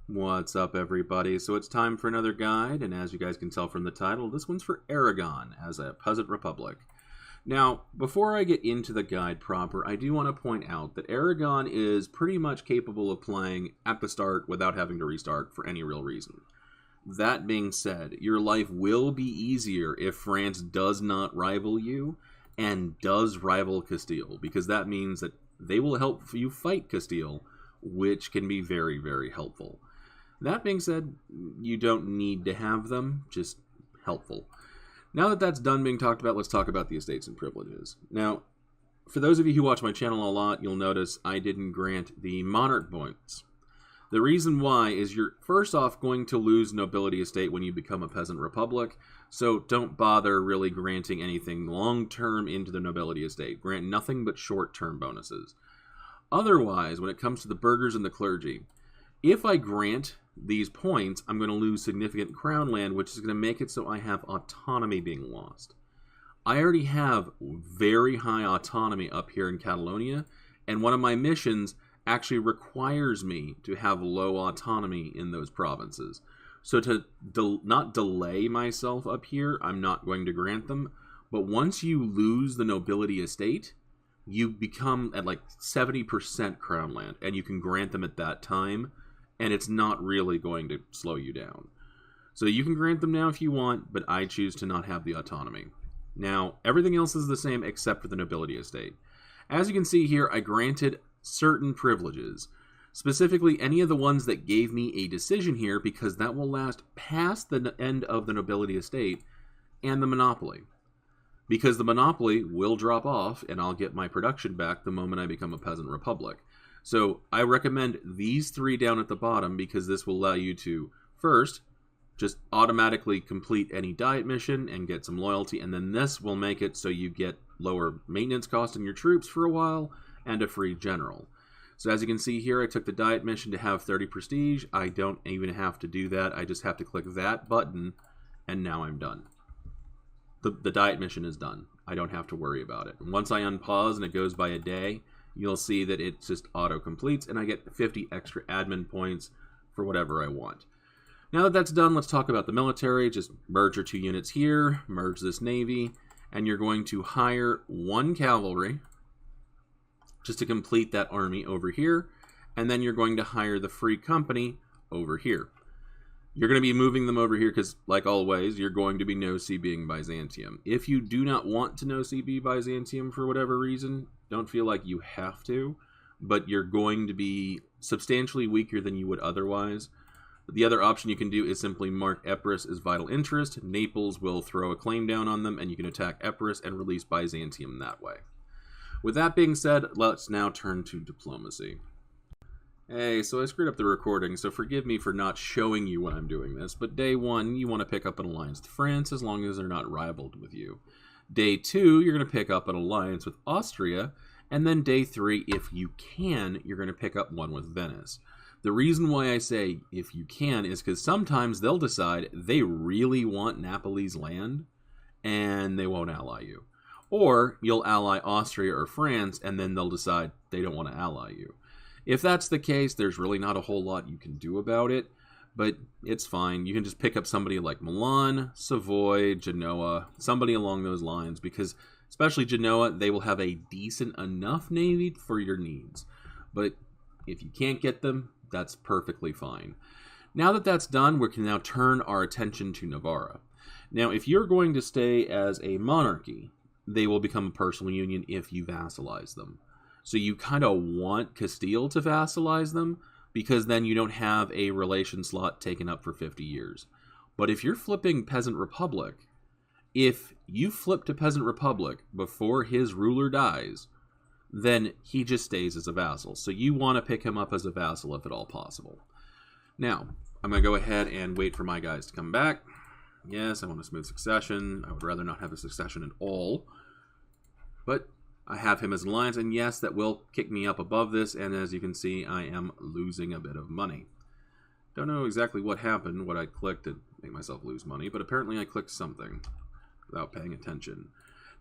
What's up, everybody? So it's time for another guide, and as you guys can tell from the title, this one's for Aragon as a peasant republic. Now, before I get into the guide proper, I do want to point out that Aragon is pretty much capable of playing at the start without having to restart for any real reason. That being said, your life will be easier if France does not rival you and does rival Castile, because that means that they will help you fight Castile, which can be very, very helpful. That being said, you don't need to have them, just helpful. Now that that's done being talked about, let's talk about the estates and privileges. Now, for those of you who watch my channel a lot, you'll notice I didn't grant the monarch points. The reason why is you're first off going to lose nobility estate when you become a peasant republic, so don't bother really granting anything long-term into the nobility estate. Grant nothing but short-term bonuses. Otherwise, when it comes to the burghers and the clergy, if I grant these points, I'm going to lose significant crown land, which is going to make it so I have autonomy being lost. I already have very high autonomy up here in Catalonia, and one of my missions actually requires me to have low autonomy in those provinces. So to not delay myself up here, I'm not going to grant them. But once you lose the nobility estate, you become at like 70% crown land, and you can grant them at that time, and it's not really going to slow you down. So you can grant them now if you want, but I choose to not have the autonomy. Now, everything else is the same except for the nobility estate. As you can see here, I granted certain privileges, specifically any of the ones that gave me a decision here, because that will last past the end of the nobility estate and the monopoly. Because the monopoly will drop off, and I'll get my production back the moment I become a peasant republic. So I recommend these three down at the bottom, because this will allow you to, first, just automatically complete any diet mission and get some loyalty, and then this will make it so you get lower maintenance cost in your troops for a while, and a free general. So as you can see here, I took the diet mission to have 30 prestige. I don't even have to do that. I just have to click that button, and now I'm done. The diet mission is done. I don't have to worry about it. Once I unpause and it goes by a day, you'll see that it just auto-completes, and I get 50 extra admin points for whatever I want. Now that that's done, let's talk about the military. Just merge your 2 units here, merge this navy, and you're going to hire 1 cavalry just to complete that army over here, and then you're going to hire the free company over here. You're going to be moving them over here because, like always, you're going to be no-CBing Byzantium. If you do not want to no-CB Byzantium for whatever reason, don't feel like you have to, but you're going to be substantially weaker than you would otherwise. The other option you can do is simply mark Epirus as vital interest. Naples will throw a claim down on them, and you can attack Epirus and release Byzantium that way. With that being said, let's now turn to diplomacy. Hey, so I screwed up the recording, so forgive me for not showing you when I'm doing this, but day 1, you want to pick up an alliance with France as long as they're not rivaled with you. Day 2, you're going to pick up an alliance with Austria, and then day 3, if you can, you're going to pick up one with Venice. The reason why I say if you can is because sometimes they'll decide they really want Napoli's land, and they won't ally you. Or you'll ally Austria or France, and then they'll decide they don't want to ally you. If that's the case, there's really not a whole lot you can do about it, but it's fine. You can just pick up somebody like Milan, Savoy, Genoa, somebody along those lines, because especially Genoa, they will have a decent enough navy for your needs. But if you can't get them, that's perfectly fine. Now that that's done, we can now turn our attention to Navarra. Now, if you're going to stay as a monarchy, they will become a personal union if you vassalize them. So you kind of want Castile to vassalize them, because then you don't have a relation slot taken up for 50 years. But if you're flipping Peasant Republic, if you flip to Peasant Republic before his ruler dies, then he just stays as a vassal. So you want to pick him up as a vassal if at all possible. Now, I'm going to go ahead and wait for my guys to come back. Yes, I want a smooth succession. I would rather not have a succession at all. But I have him as an alliance, and yes, that will kick me up above this, and as you can see, I am losing a bit of money. Don't know exactly what happened, what I clicked to make myself lose money, but apparently I clicked something without paying attention.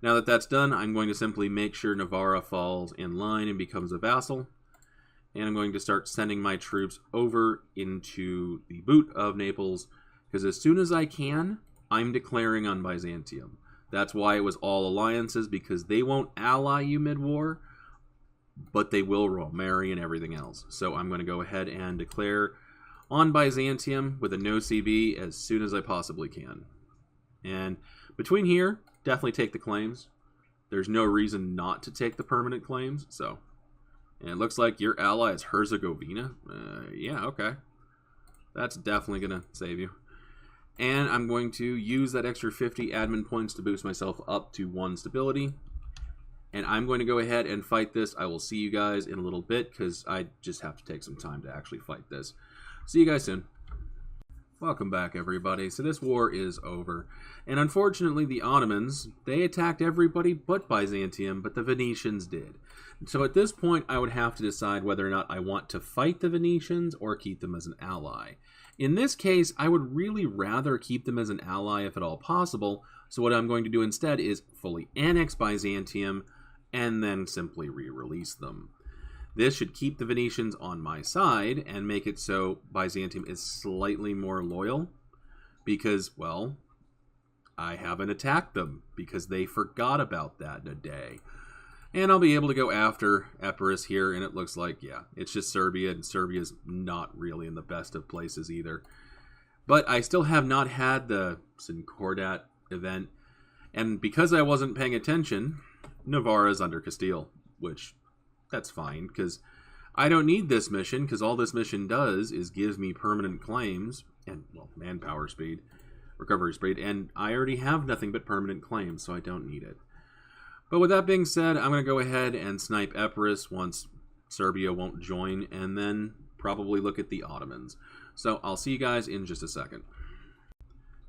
Now that that's done, I'm going to simply make sure Navarra falls in line and becomes a vassal, And I'm going to start sending my troops over into the boot of Naples, because as soon as I can, I'm declaring on Byzantium. That's why it was all alliances, because they won't ally you mid-war, but they will marry and everything else. So I'm going to go ahead and declare on Byzantium with a no CB as soon as I possibly can. And between here, definitely take the claims. There's no reason not to take the permanent claims. So, and it looks like your ally is Herzegovina. Yeah, okay. That's definitely going to save you. And I'm going to use that extra 50 admin points to boost myself up to 1 stability. And I'm going to go ahead and fight this. I will see you guys in a little bit, because I just have to take some time to actually fight this. See you guys soon. Welcome back, everybody. So this war is over. And unfortunately, the Ottomans, they attacked everybody but Byzantium, but the Venetians did. So at this point, I would have to decide whether or not I want to fight the Venetians or keep them as an ally. In this case, I would really rather keep them as an ally if at all possible. So what I'm going to do instead is fully annex Byzantium and then simply re-release them. This should keep the Venetians on my side and make it so Byzantium is slightly more loyal because, well, I haven't attacked them because they forgot about that in a day. And I'll be able to go after Epirus here, and it looks like, yeah, it's just Serbia, and Serbia's not really in the best of places either. But I still have not had the Concordat event, and because I wasn't paying attention, Navarra's under Castile, which, that's fine, because I don't need this mission, because all this mission does is gives me permanent claims, and, well, manpower speed, recovery speed, and I already have nothing but permanent claims, so I don't need it. But with that being said, I'm going to go ahead and snipe Epirus once Serbia won't join, and then probably look at the Ottomans. So I'll see you guys in just a second.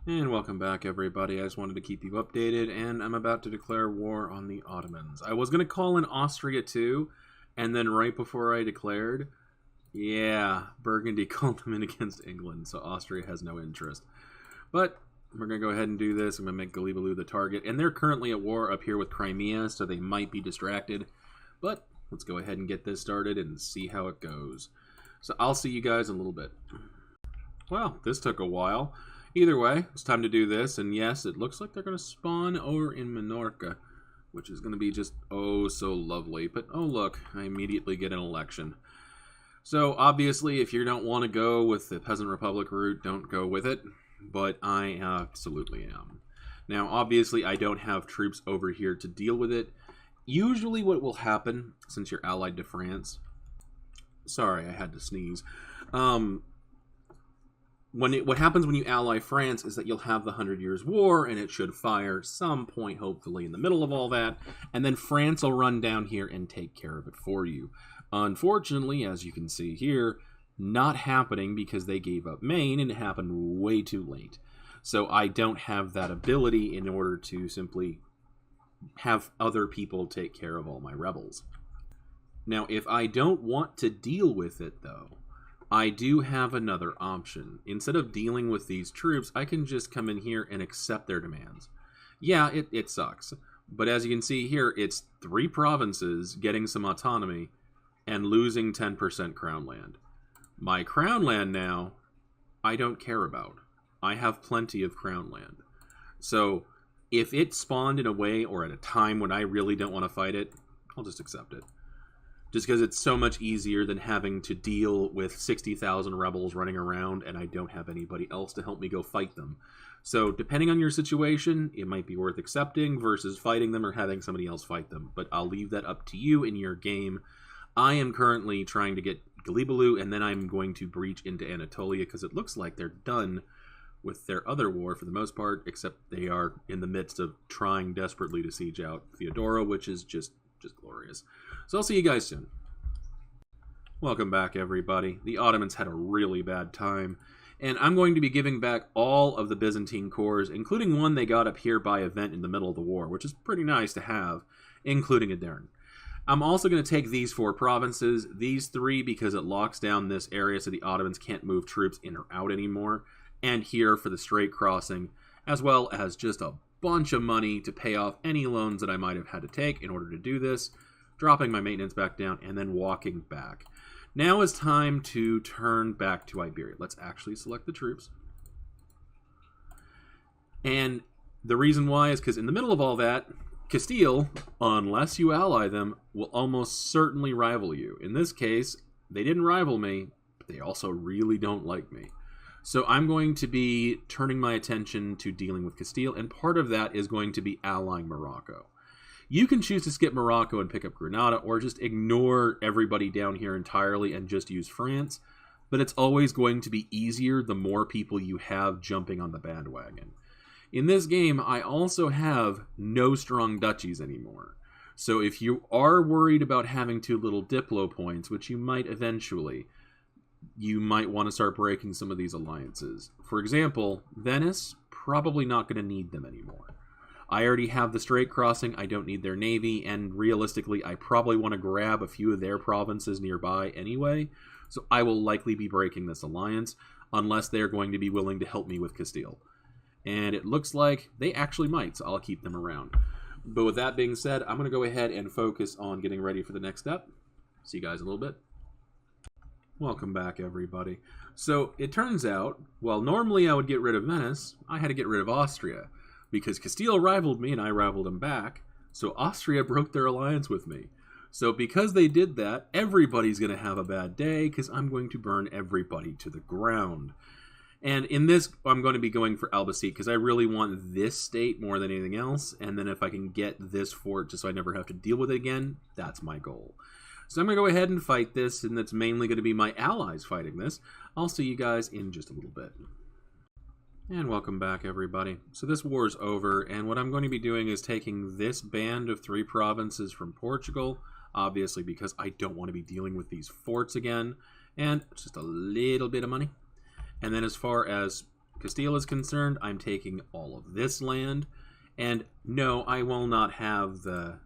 And welcome back, everybody. I just wanted to keep you updated, and I'm about to declare war on the Ottomans. I was going to call in Austria too, and then right before I declared, yeah, Burgundy called them in against England, so Austria has no interest. But we're going to go ahead and do this. I'm going to make Galibalou the target. And they're currently at war up here with Crimea, so they might be distracted. But let's go ahead and get this started and see how it goes. So I'll see you guys in a little bit. Well, this took a while. Either way, it's time to do this. And yes, it looks like they're going to spawn over in Minorca, which is going to be just oh so lovely. But oh look, I immediately get an election. So obviously, if you don't want to go with the Peasant Republic route, don't go with it. But I absolutely am. Now, obviously, I don't have troops over here to deal with it. Usually what will happen, since you're allied to France... Sorry, I had to sneeze. What happens when you ally France is that you'll have the 100 Years' War, and it should fire some point, hopefully, in the middle of all that, and then France will run down here and take care of it for you. Unfortunately, as you can see here, not happening because they gave up Maine, and it happened way too late. So I don't have that ability in order to simply have other people take care of all my rebels. Now, if I don't want to deal with it, though, I do have another option. Instead of dealing with these troops, I can just come in here and accept their demands. Yeah, it sucks. But as you can see here, it's 3 provinces getting some autonomy and losing 10% crown land. My crown land now, I don't care about. I have plenty of crown land. So, if it spawned in a way or at a time when I really don't want to fight it, I'll just accept it. Just because it's so much easier than having to deal with 60,000 rebels running around and I don't have anybody else to help me go fight them. So, depending on your situation, it might be worth accepting versus fighting them or having somebody else fight them. But I'll leave that up to you in your game. I am currently trying to get Galibalou, and then I'm going to breach into Anatolia because it looks like they're done with their other war for the most part, except they are in the midst of trying desperately to siege out Theodora, which is just glorious. So I'll see you guys soon. Welcome back, everybody. The Ottomans had a really bad time, and I'm going to be giving back all of the Byzantine cores, including one they got up here by event in the middle of the war, which is pretty nice to have, including Adern. I'm also going to take these 4 provinces, these 3 because it locks down this area so the Ottomans can't move troops in or out anymore, and here for the Strait crossing, as well as just a bunch of money to pay off any loans that I might have had to take in order to do this, dropping my maintenance back down, and then walking back. Now is time to turn back to Iberia. Let's actually select the troops. And the reason why is because in the middle of all that, Castile, unless you ally them, will almost certainly rival you. In this case, they didn't rival me, but they also really don't like me. So I'm going to be turning my attention to dealing with Castile, and part of that is going to be allying Morocco. You can choose to skip Morocco and pick up Granada, or just ignore everybody down here entirely and just use France, but it's always going to be easier the more people you have jumping on the bandwagon. In this game, I also have no strong duchies anymore. So if you are worried about having too little Diplo points, which you might eventually, you might want to start breaking some of these alliances. For example, Venice, probably not going to need them anymore. I already have the Strait Crossing, I don't need their navy, and realistically, I probably want to grab a few of their provinces nearby anyway, so I will likely be breaking this alliance, unless they're going to be willing to help me with Castile. And it looks like they actually might, so I'll keep them around. But with that being said, I'm going to go ahead and focus on getting ready for the next step. See you guys in a little bit. Welcome back, everybody. So, it turns out, while normally I would get rid of Venice, I had to get rid of Austria, because Castile rivaled me and I rivaled them back, so Austria broke their alliance with me. So because they did that, everybody's going to have a bad day, because I'm going to burn everybody to the ground. And in this, I'm going to be going for Albacete, because I really want this state more than anything else, and then if I can get this fort just so I never have to deal with it again, that's my goal. So I'm going to go ahead and fight this, and that's mainly going to be my allies fighting this. I'll see you guys in just a little bit. And welcome back, everybody. So this war is over, and what I'm going to be doing is taking this band of 3 provinces from Portugal, obviously because I don't want to be dealing with these forts again, and just a little bit of money. And then as far as Castile is concerned, I'm taking all of this land, and no, I will not have the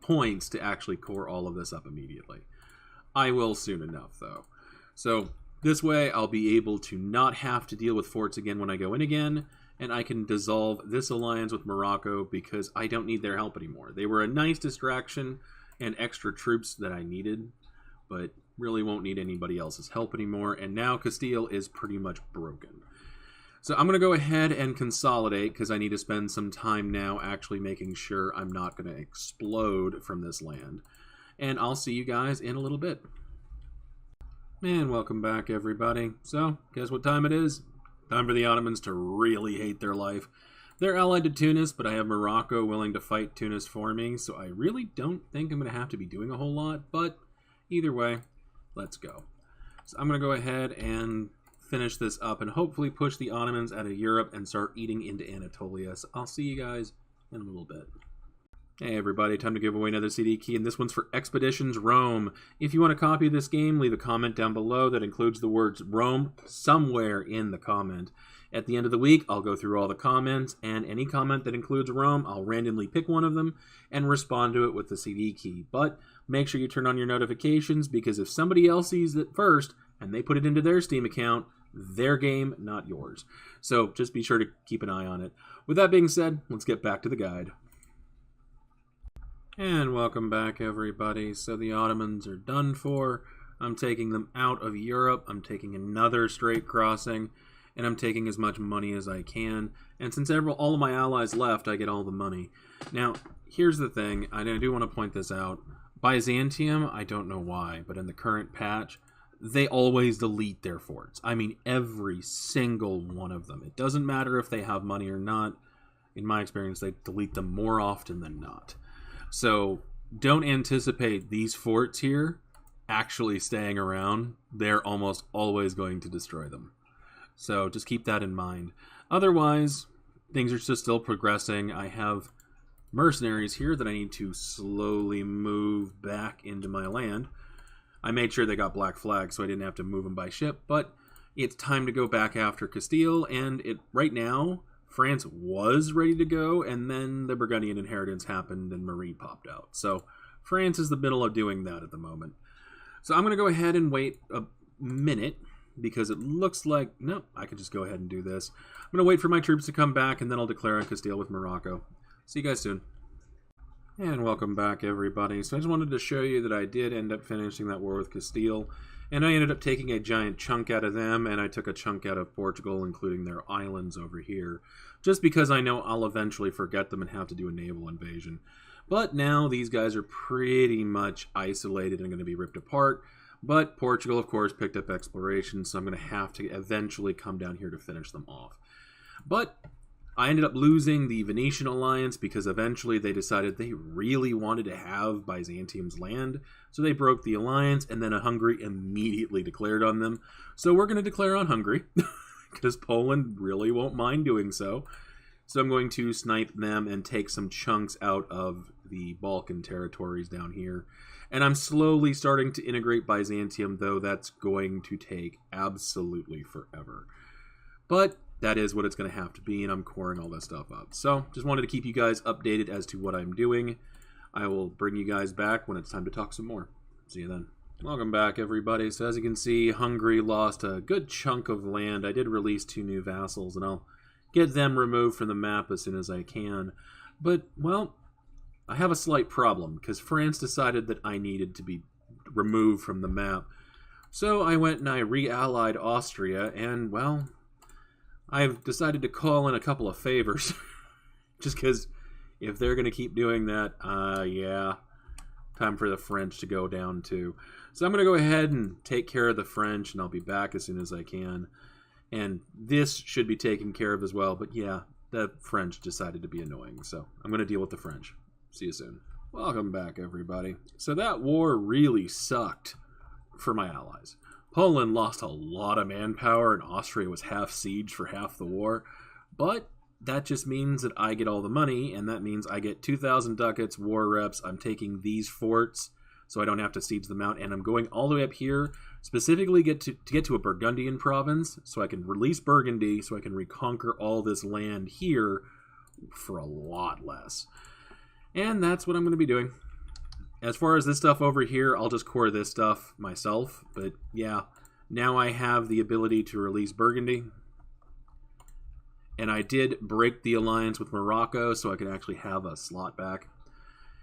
points to actually core all of this up immediately. I will soon enough, though. So this way, I'll be able to not have to deal with forts again when I go in again, and I can dissolve this alliance with Morocco because I don't need their help anymore. They were a nice distraction and extra troops that I needed, but really won't need anybody else's help anymore, and now Castile is pretty much broken. So I'm going to go ahead and consolidate because I need to spend some time now actually making sure I'm not going to explode from this land. And I'll see you guys in a little bit. And welcome back, everybody. So, guess what time it is? Time for the Ottomans to really hate their life. They're allied to Tunis, but I have Morocco willing to fight Tunis for me, so I really don't think I'm going to have to be doing a whole lot, but either way, let's go. So I'm going to go ahead and finish this up and hopefully push the Ottomans out of Europe and start eating into Anatolia. So I'll see you guys in a little bit. Hey everybody, time to give away another CD key, and this one's for Expeditions Rome. If you want a copy of this game, leave a comment down below that includes the words Rome somewhere in the comment. At the end of the week, I'll go through all the comments, and any comment that includes Rome, I'll randomly pick one of them and respond to it with the CD key. But make sure you turn on your notifications, because if somebody else sees it first and they put it into their Steam account, their game, not yours. So just be sure to keep an eye on it. With that being said, let's get back to the guide. And welcome back, everybody. So the Ottomans are done for. I'm taking them out of Europe. I'm taking another Strait Crossing, and I'm taking as much money as I can. And since all of my allies left, I get all the money. Now, here's the thing. I do want to point this out. Byzantium, I don't know why, but in the current patch, they always delete their forts. I mean, every single one of them. It doesn't matter if they have money or not. In my experience, they delete them more often than not. So don't anticipate these forts here actually staying around. They're almost always going to destroy them. So just keep that in mind. Otherwise, things are just still progressing. I have mercenaries here that I need to slowly move back into my land. I made sure they got black flags so I didn't have to move them by ship, but it's time to go back after Castile, and right now, France was ready to go, and then the Burgundian inheritance happened and Marie popped out. So France is the middle of doing that at the moment. So I'm going to go ahead and wait a minute, because it looks like, no, I could just go ahead and do this. I'm going to wait for my troops to come back, and then I'll declare on Castile with Morocco. See you guys soon. And welcome back, everybody. So I just wanted to show you that I did end up finishing that war with Castile, and I ended up taking a giant chunk out of them, and I took a chunk out of Portugal, including their islands over here, just because I know I'll eventually forget them and have to do a naval invasion. But now these guys are pretty much isolated and going to be ripped apart, but Portugal, of course, picked up exploration, so I'm going to have to eventually come down here to finish them off. But I ended up losing the Venetian alliance because eventually they decided they really wanted to have Byzantium's land, so they broke the alliance, and then Hungary immediately declared on them. So we're going to declare on Hungary, because Poland really won't mind doing so. So I'm going to snipe them and take some chunks out of the Balkan territories down here. And I'm slowly starting to integrate Byzantium, though that's going to take absolutely forever. But that is what it's going to have to be, and I'm coring all this stuff up. So, just wanted to keep you guys updated as to what I'm doing. I will bring you guys back when it's time to talk some more. See you then. Welcome back, everybody. So, as you can see, Hungary lost a good chunk of land. I did release 2 new vassals, and I'll get them removed from the map as soon as I can. But, well, I have a slight problem, because France decided that I needed to be removed from the map. So, I went and I re-allied Austria, and, well, I've decided to call in a couple of favors, just because if they're going to keep doing that, yeah, time for the French to go down too. So I'm going to go ahead and take care of the French, and I'll be back as soon as I can. And this should be taken care of as well, but yeah, the French decided to be annoying, so I'm going to deal with the French. See you soon. Welcome back, everybody. So that war really sucked for my allies. Poland lost a lot of manpower, and Austria was half sieged for half the war. But that just means that I get all the money, and that means I get 2,000 ducats, war reps. I'm taking these forts, so I don't have to siege them out. And I'm going all the way up here, specifically to get to a Burgundian province, so I can release Burgundy, so I can reconquer all this land here for a lot less. And that's what I'm going to be doing. As far as this stuff over here, I'll just core this stuff myself. But yeah, now I have the ability to release Burgundy. And I did break the alliance with Morocco, so I could actually have a slot back.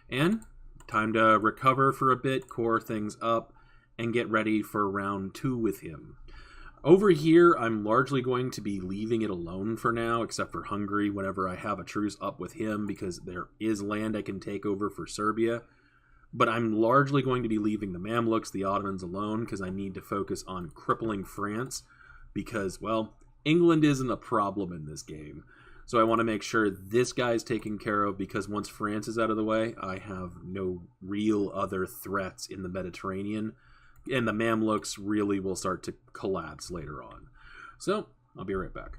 And time to recover for a bit, core things up, and get ready for round 2 with him. Over here, I'm largely going to be leaving it alone for now, except for Hungary whenever I have a truce up with him, because there is land I can take over for Serbia. But I'm largely going to be leaving the Mamluks, the Ottomans alone, because I need to focus on crippling France, because, well, England isn't a problem in this game. So I want to make sure this guy's taken care of, because once France is out of the way, I have no real other threats in the Mediterranean, and the Mamluks really will start to collapse later on. So, I'll be right back.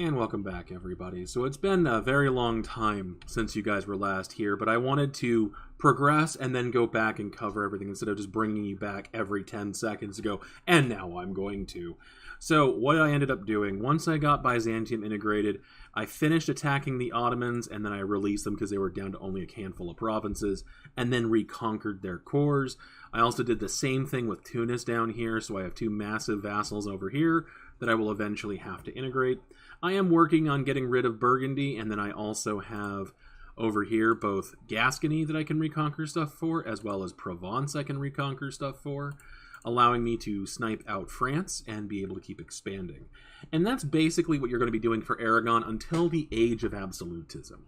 And welcome back, everybody. So it's been a very long time since you guys were last here, but I wanted to progress and then go back and cover everything instead of just bringing you back every 10 seconds to go, and now I'm going to. So what I ended up doing, once I got Byzantium integrated, I finished attacking the Ottomans, and then I released them because they were down to only a handful of provinces, and then reconquered their cores. I also did the same thing with Tunis down here, so I have 2 massive vassals over here that I will eventually have to integrate. I am working on getting rid of Burgundy, and then I also have over here both Gascony that I can reconquer stuff for, as well as Provence I can reconquer stuff for, allowing me to snipe out France and be able to keep expanding. And that's basically what you're going to be doing for Aragon until the Age of Absolutism.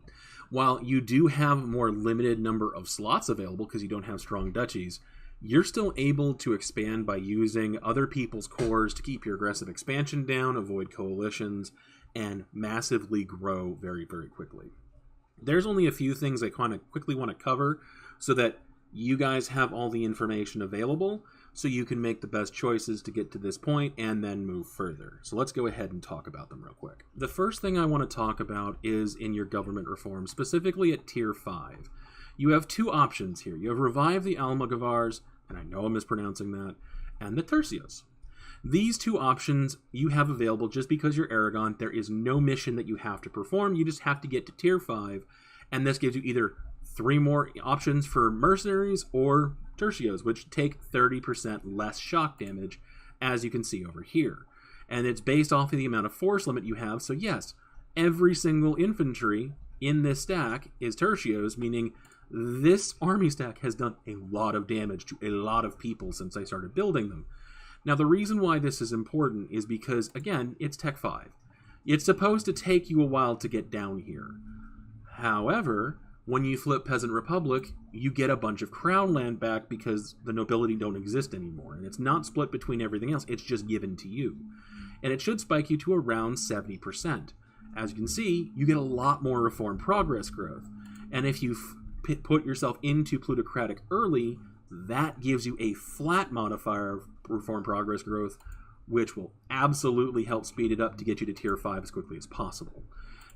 While you do have a more limited number of slots available because you don't have strong duchies, you're still able to expand by using other people's cores to keep your aggressive expansion down, avoid coalitions, and massively grow very, very quickly. There's only a few things I kind of quickly want to cover so that you guys have all the information available so you can make the best choices to get to this point and then move further. So let's go ahead and talk about them real quick. The first thing I want to talk about is in your government reform, specifically at Tier 5. You have 2 options here. You have Revive the Almogavars, and I know I'm mispronouncing that, and the Tercios. These 2 options you have available just because you're Aragon. There is no mission that you have to perform. You just have to get to Tier 5, and this gives you either 3 more options for Mercenaries or Tercios, which take 30% less shock damage, as you can see over here. And it's based off of the amount of force limit you have, so yes, every single infantry in this stack is Tercios, meaning This army stack has done a lot of damage to a lot of people since I started building them. Now, the reason why this is important is because, again, it's Tech 5. It's supposed to take you a while to get down here. However, when you flip Peasant Republic, you get a bunch of crown land back because the nobility don't exist anymore. And it's not split between everything else, it's just given to you. And it should spike you to around 70%. As you can see, you get a lot more reform progress growth. And if you put yourself into plutocratic early, that gives you a flat modifier of reform progress growth, which will absolutely help speed it up to get you to tier 5 as quickly as possible.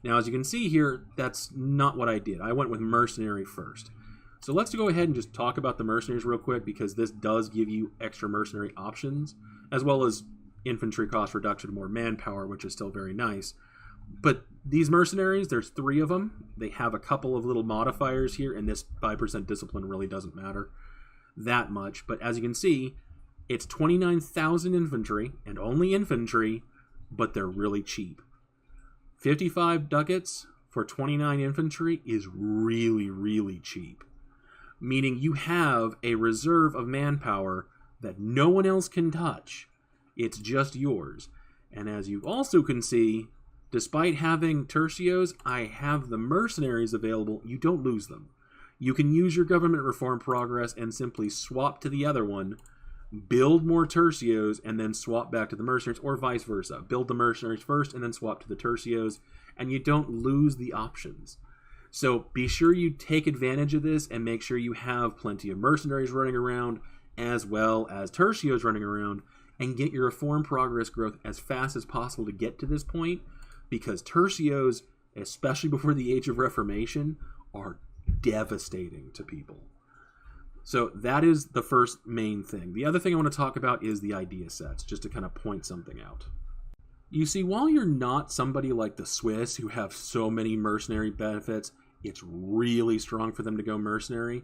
Now, as you can see here, that's not what I did. I went with Mercenary first. So let's go ahead and just talk about the Mercenaries real quick, because this does give you extra Mercenary options, as well as infantry cost reduction, more manpower, which is still very nice. But these Mercenaries, there's 3 of them. They have a couple of little modifiers here, and this 5% discipline really doesn't matter that much. But as you can see, it's 29,000 infantry, and only infantry, but they're really cheap. 55 ducats for 29 infantry is really, really cheap. Meaning you have a reserve of manpower that no one else can touch. It's just yours. And as you also can see, despite having tercios, I have the Mercenaries available. You don't lose them. You can use your government reform progress and simply swap to the other one, build more tercios, and then swap back to the Mercenaries, or vice versa. Build the Mercenaries first and then swap to the tercios, and you don't lose the options. So be sure you take advantage of this and make sure you have plenty of Mercenaries running around, as well as tercios running around, and get your reform progress growth as fast as possible to get to this point, because tercios, especially before the Age of Reformation, are devastating to people. So that is the first main thing. The other thing I want to talk about is the idea sets, just to kind of point something out. You see, while you're not somebody like the Swiss who have so many mercenary benefits, it's really strong for them to go mercenary.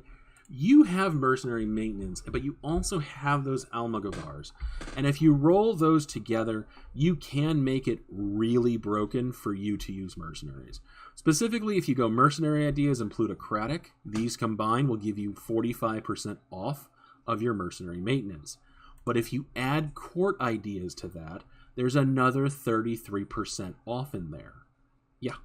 You have mercenary maintenance, but you also have those almogavars. And if you roll those together, you can make it really broken for you to use mercenaries. Specifically, if you go mercenary ideas and plutocratic, these combined will give you 45% off of your mercenary maintenance. But if you add court ideas to that, there's another 33% off in there. Yeah.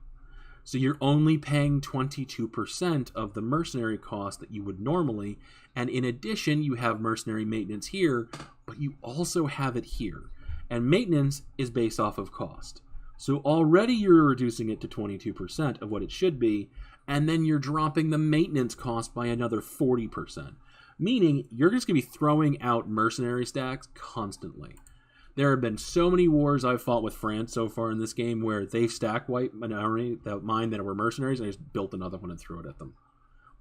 So you're only paying 22% of the mercenary cost that you would normally, and in addition, you have mercenary maintenance here, but you also have it here. And maintenance is based off of cost. So already you're reducing it to 22% of what it should be, and then you're dropping the maintenance cost by another 40%. Meaning, you're just going to be throwing out mercenary stacks constantly. There have been so many wars I've fought with France so far in this game where they've stack wiped an army that mine that were mercenaries, and I just built another one and threw it at them.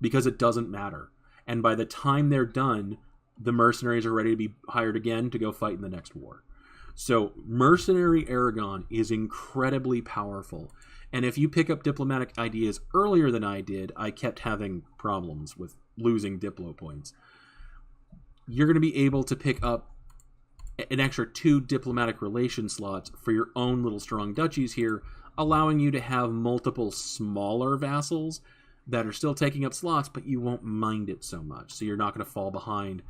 Because it doesn't matter. And by the time they're done, the mercenaries are ready to be hired again to go fight in the next war. So mercenary Aragon is incredibly powerful. And if you pick up diplomatic ideas earlier than I did, I kept having problems with losing diplo points. You're going to be able to pick up an extra 2 diplomatic relation slots for your own little strong duchies here, allowing you to have multiple smaller vassals that are still taking up slots, but you won't mind it so much. So you're not going to fall behind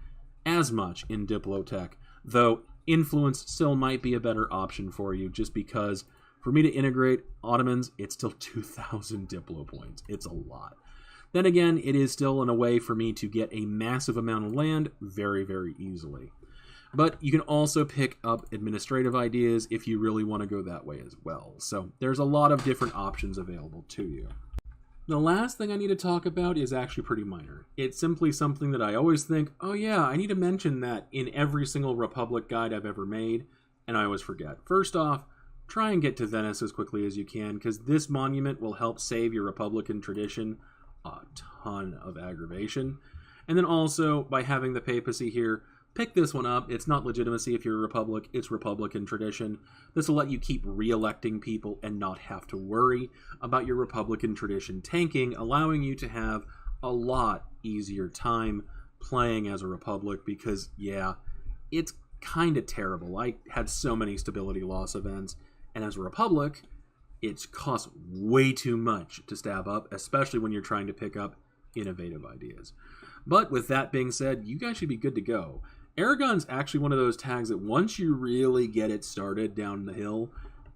as much in Diplotech, though influence still might be a better option for you, just because for me to integrate Ottomans, it's still 2,000 Diplo points. It's a lot. Then again, it is still in a way for me to get a massive amount of land very, very easily. But you can also pick up administrative ideas if you really want to go that way as well. So there's a lot of different options available to you. The last thing I need to talk about is actually pretty minor. It's simply something that I always think, oh yeah, I need to mention that in every single Republic guide I've ever made, and I always forget. First off, try and get to Venice as quickly as you can, because this monument will help save your Republican tradition a ton of aggravation. And then also, by having the papacy here, pick this one up. It's not legitimacy if you're a republic, it's Republican tradition. This will let you keep re-electing people and not have to worry about your Republican tradition tanking, allowing you to have a lot easier time playing as a republic because, yeah, it's kind of terrible. I had so many stability loss events, and as a republic, it costs way too much to stab up, especially when you're trying to pick up innovative ideas. But with that being said, you guys should be good to go. Aragon's actually one of those tags that once you really get it started down the hill,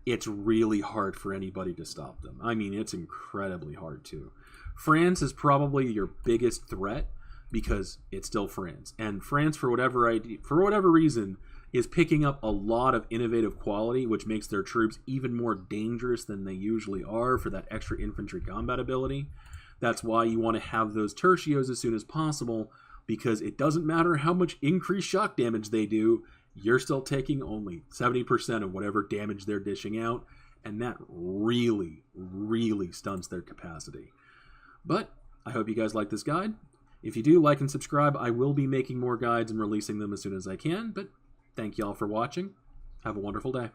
it's really hard for anybody to stop them. I mean, it's incredibly hard too. France is probably your biggest threat because it's still France. And France, for whatever reason, is picking up a lot of innovative quality, which makes their troops even more dangerous than they usually are for that extra infantry combat ability. That's why you want to have those tertios as soon as possible, because it doesn't matter how much increased shock damage they do, you're still taking only 70% of whatever damage they're dishing out, and that really, really stunts their capacity. But I hope you guys like this guide. If you do, like and subscribe. I will be making more guides and releasing them as soon as I can, but thank you all for watching. Have a wonderful day.